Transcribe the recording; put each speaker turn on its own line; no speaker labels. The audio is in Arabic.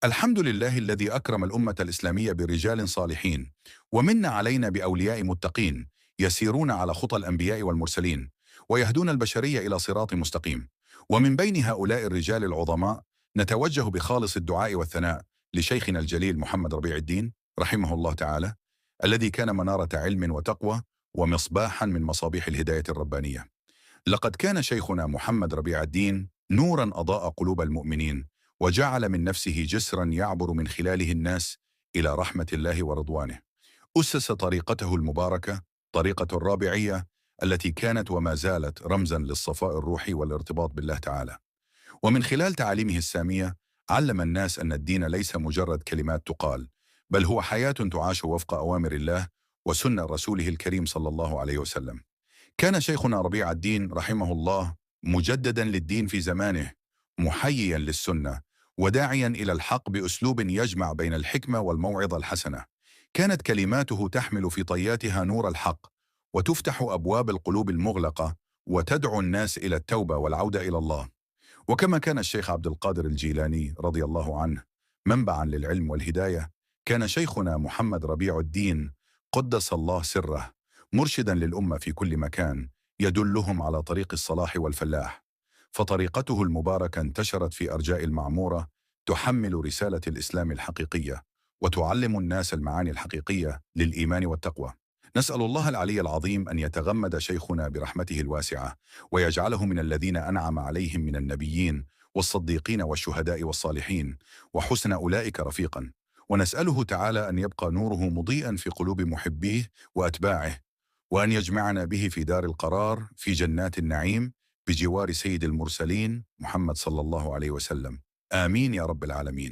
الحمد لله الذي أكرم الأمة الإسلامية برجال صالحين، ومن علينا بأولياء متقين يسيرون على خطى الأنبياء والمرسلين، ويهدون البشرية إلى صراط مستقيم. ومن بين هؤلاء الرجال العظماء نتوجه بخالص الدعاء والثناء لشيخنا الجليل محمد ربيع الدين رحمه الله تعالى، الذي كان منارة علم وتقوى ومصباحا من مصابيح الهداية الربانية. لقد كان شيخنا محمد ربيع الدين نورا أضاء قلوب المؤمنين، وجعل من نفسه جسرا يعبر من خلاله الناس إلى رحمة الله ورضوانه. أسس طريقته المباركة، طريقة الرابعية، التي كانت وما زالت رمزا للصفاء الروحي والارتباط بالله تعالى. ومن خلال تعاليمه السامية علم الناس أن الدين ليس مجرد كلمات تقال، بل هو حياة تعاش وفق أوامر الله وسنة رسوله الكريم صلى الله عليه وسلم. كان شيخنا ربيع الدين رحمه الله مجددا للدين في زمانه، محييا للسنة، وداعيا إلى الحق بأسلوب يجمع بين الحكمة والموعظة الحسنة. كانت كلماته تحمل في طياتها نور الحق، وتفتح أبواب القلوب المغلقة، وتدعو الناس إلى التوبة والعودة إلى الله. وكما كان الشيخ عبد القادر الجيلاني رضي الله عنه منبعا للعلم والهداية، كان شيخنا محمد ربيع الدين قدس الله سره مرشدا للأمة في كل مكان، يدلهم على طريق الصلاح والفلاح. فطريقته المباركة انتشرت في أرجاء المعمورة، تحمل رسالة الإسلام الحقيقية، وتعلم الناس المعاني الحقيقية للإيمان والتقوى. نسأل الله العلي العظيم أن يتغمد شيخنا برحمته الواسعة، ويجعله من الذين أنعم عليهم من النبيين والصديقين والشهداء والصالحين، وحسن أولئك رفيقا. ونسأله تعالى أن يبقى نوره مضيئا في قلوب محبيه وأتباعه، وأن يجمعنا به في دار القرار في جنات النعيم بجوار سيد المرسلين محمد صلى الله عليه وسلم. آمين يا رب العالمين.